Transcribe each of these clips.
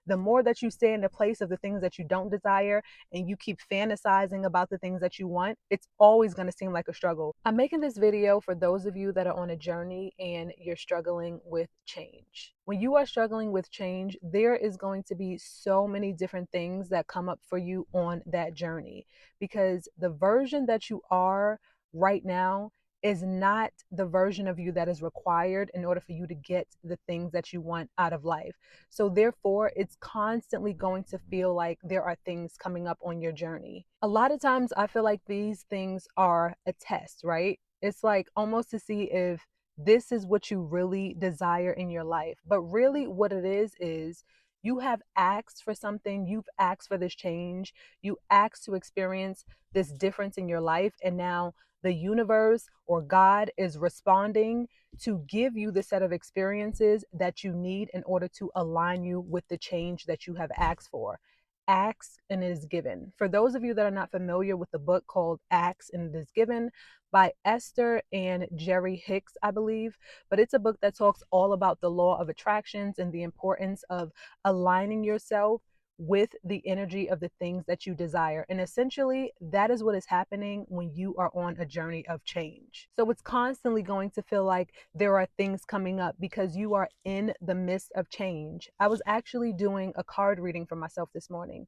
The more that you stay in the place of the things that you don't desire and you keep fantasizing about the things that you want, it's always going to seem like a struggle. I'm making this video for those of you that are on a journey and you're struggling with change. When you are struggling with change, there is going to be so many different things that come up for you on that journey, because the version that you are right now is not the version of you that is required in order for you to get the things that you want out of life. So therefore, it's constantly going to feel like there are things coming up on your journey. A lot of times I feel like these things are a test, right? It's like almost to see if this is what you really desire in your life. But really what it is you have asked for something, you've asked for this change, you asked to experience this difference in your life, and now the universe or God is responding to give you the set of experiences that you need in order to align you with the change that you have asked for. Ask and it is given. For those of you that are not familiar with the book called Ask and it is Given by Esther and Jerry Hicks, I believe, but it's a book that talks all about the law of attractions and the importance of aligning yourself with the energy of the things that you desire. And essentially, that is what is happening when you are on a journey of change. So it's constantly going to feel like there are things coming up because you are in the midst of change. I was actually doing a card reading for myself this morning,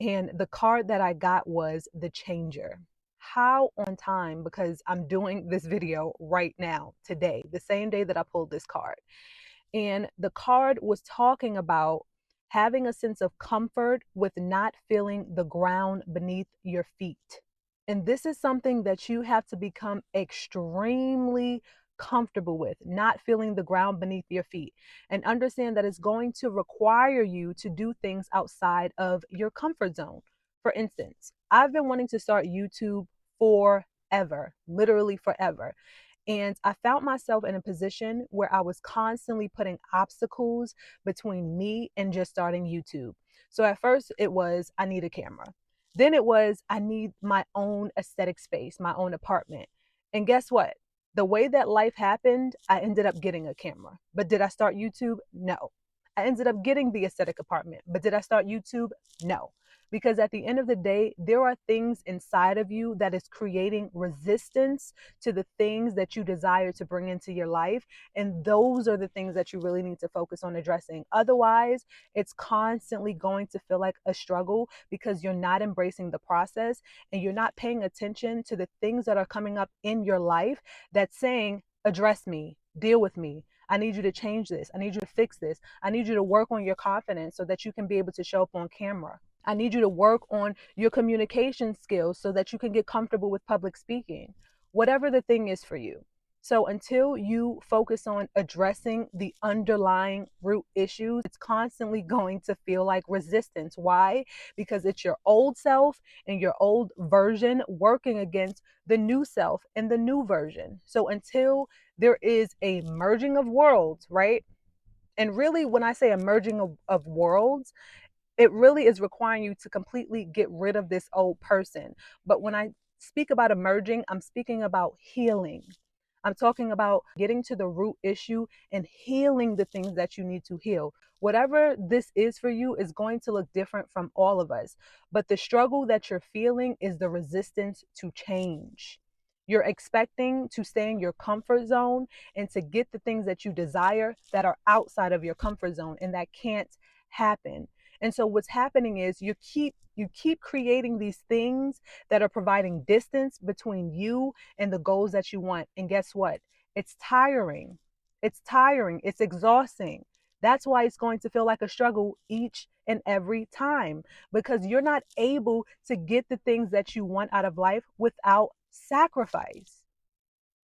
and the card that I got was the Changer. How on time, because I'm doing this video right now, today, the same day that I pulled this card. And the card was talking about having a sense of comfort with not feeling the ground beneath your feet. And this is something that you have to become extremely comfortable with, not feeling the ground beneath your feet. And understand that it's going to require you to do things outside of your comfort zone. For instance, I've been wanting to start YouTube forever, literally forever. And I found myself in a position where I was constantly putting obstacles between me and just starting YouTube. So at first it was, I need a camera. Then it was, I need my own aesthetic space, my own apartment. And guess what? The way that life happened, I ended up getting a camera. But did I start YouTube? No. I ended up getting the aesthetic apartment. But did I start YouTube? No. Because at the end of the day, there are things inside of you that is creating resistance to the things that you desire to bring into your life. And those are the things that you really need to focus on addressing. Otherwise, it's constantly going to feel like a struggle because you're not embracing the process and you're not paying attention to the things that are coming up in your life that's saying, address me, deal with me. I need you to change this. I need you to fix this. I need you to work on your confidence so that you can be able to show up on camera. I need you to work on your communication skills so that you can get comfortable with public speaking, whatever the thing is for you. So until you focus on addressing the underlying root issues, it's constantly going to feel like resistance. Why? Because it's your old self and your old version working against the new self and the new version. So until there is a merging of worlds, right? And really, when I say a merging of worlds, it really is requiring you to completely get rid of this old person. But when I speak about emerging, I'm speaking about healing. I'm talking about getting to the root issue and healing the things that you need to heal. Whatever this is for you is going to look different from all of us. But the struggle that you're feeling is the resistance to change. You're expecting to stay in your comfort zone and to get the things that you desire that are outside of your comfort zone, and that can't happen. And so what's happening is you keep creating these things that are providing distance between you and the goals that you want. And guess what? It's tiring. It's tiring. It's exhausting. That's why it's going to feel like a struggle each and every time, because you're not able to get the things that you want out of life without sacrifice.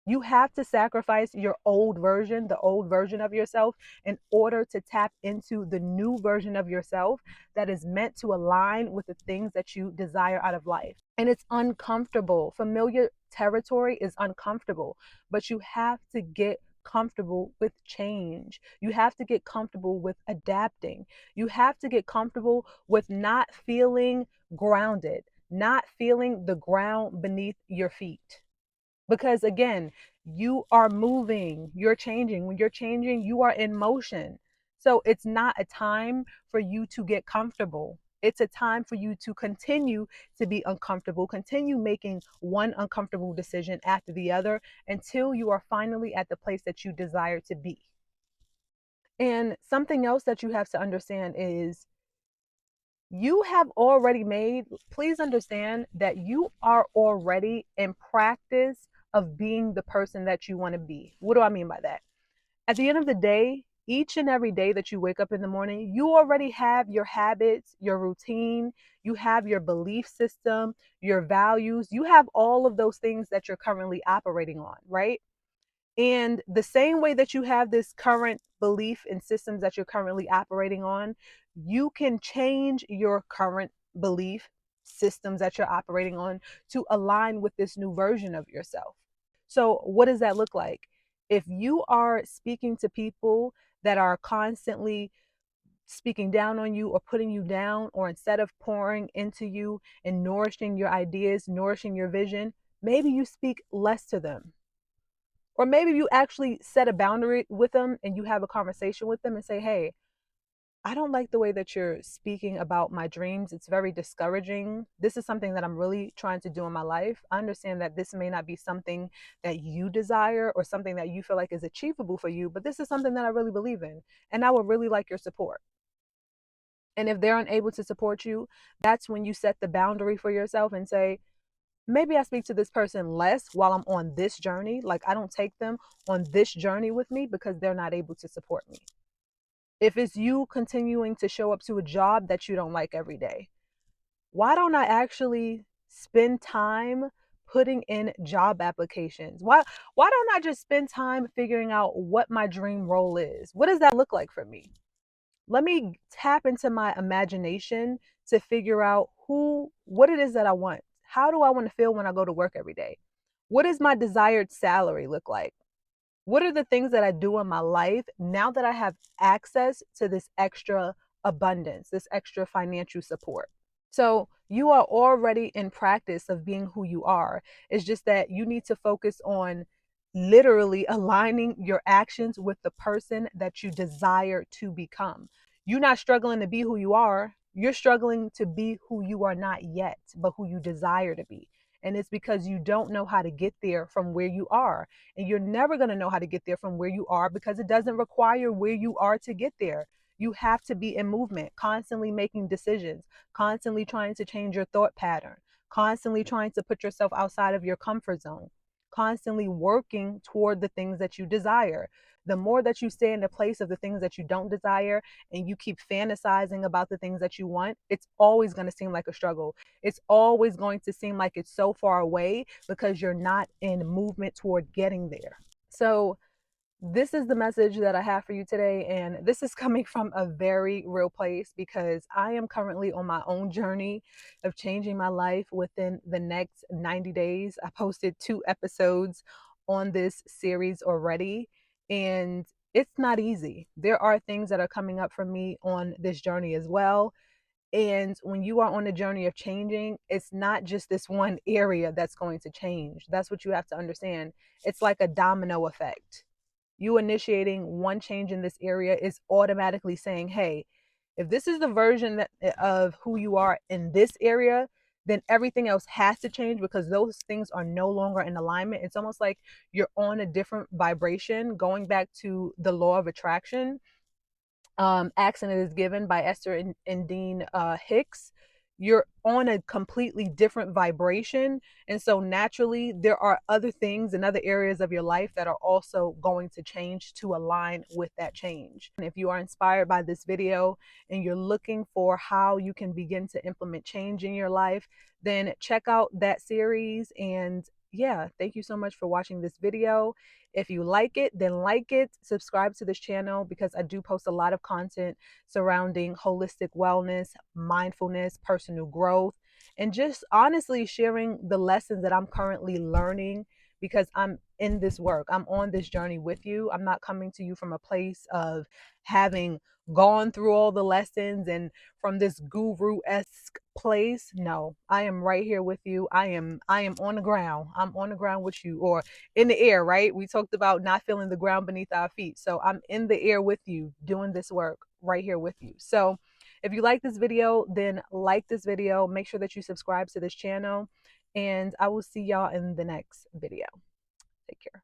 You have to sacrifice your old version, the old version of yourself, in order to tap into the new version of yourself that is meant to align with the things that you desire out of life. And it's uncomfortable. Familiar territory is uncomfortable, but you have to get comfortable with change. You have to get comfortable with adapting. You have to get comfortable with not feeling grounded, not feeling the ground beneath your feet. Because again, you are moving, you're changing. When you're changing, you are in motion. So it's not a time for you to get comfortable. It's a time for you to continue to be uncomfortable, continue making one uncomfortable decision after the other until you are finally at the place that you desire to be. And something else that you have to understand is you have already made, please understand that you are already in practice of being the person that you want to be. What do I mean by that? At the end of the day, each and every day that you wake up in the morning, you already have your habits, your routine, you have your belief system, your values, you have all of those things that you're currently operating on, right? And the same way that you have this current belief and systems that you're currently operating on, you can change your current belief systems that you're operating on to align with this new version of yourself. So, what does that look like? If you are speaking to people that are constantly speaking down on you or putting you down, or instead of pouring into you and nourishing your ideas, nourishing your vision, maybe you speak less to them. Or maybe you actually set a boundary with them and you have a conversation with them and say, hey, I don't like the way that you're speaking about my dreams. It's very discouraging. This is something that I'm really trying to do in my life. I understand that this may not be something that you desire or something that you feel like is achievable for you, but this is something that I really believe in. And I would really like your support. And if they're unable to support you, that's when you set the boundary for yourself and say, maybe I speak to this person less while I'm on this journey. Like, I don't take them on this journey with me because they're not able to support me. If it's you continuing to show up to a job that you don't like every day, why don't I actually spend time putting in job applications? Why don't I just spend time figuring out what my dream role is? What does that look like for me? Let me tap into my imagination to figure out what it is that I want. How do I want to feel when I go to work every day? What does my desired salary look like? What are the things that I do in my life now that I have access to this extra abundance, this extra financial support? So you are already in practice of being who you are. It's just that you need to focus on literally aligning your actions with the person that you desire to become. You're not struggling to be who you are. You're struggling to be who you are not yet, but who you desire to be. And it's because you don't know how to get there from where you are. And you're never going to know how to get there from where you are because it doesn't require where you are to get there. You have to be in movement, constantly making decisions, constantly trying to change your thought pattern, constantly trying to put yourself outside of your comfort zone, constantly working toward the things that you desire. The more that you stay in the place of the things that you don't desire and you keep fantasizing about the things that you want, it's always going to seem like a struggle. It's always going to seem like it's so far away because you're not in movement toward getting there. So, this is the message that I have for you today. And this is coming from a very real place because I am currently on my own journey of changing my life within the next 90 days. I posted 2 episodes on this series already, and it's not easy. There are things that are coming up for me on this journey as well. And when you are on a journey of changing, it's not just this one area that's going to change. That's what you have to understand. It's like a domino effect. You initiating one change in this area is automatically saying, hey, if this is the version of who you are in this area, then everything else has to change because those things are no longer in alignment. It's almost like you're on a different vibration. Going back to the law of attraction, accent is given by Esther and Dean Hicks. You're on a completely different vibration. And so naturally, there are other things and other areas of your life that are also going to change to align with that change. And if you are inspired by this video and you're looking for how you can begin to implement change in your life, then check out that series. And yeah, thank you so much for watching this video. If you like it, then like it, subscribe to this channel because I do post a lot of content surrounding holistic wellness, mindfulness, personal growth, and just honestly sharing the lessons that I'm currently learning because I'm in this work. I'm on this journey with you. I'm not coming to you from a place of having gone through all the lessons and from this guru-esque place. No, I am right here with you. I am on the ground. I'm on the ground with you, or in the air, right? We talked about not feeling the ground beneath our feet. So I'm in the air with you, doing this work right here with you. So if you like this video, then like this video. Make sure that you subscribe to this channel, and I will see y'all in the next video. Take care.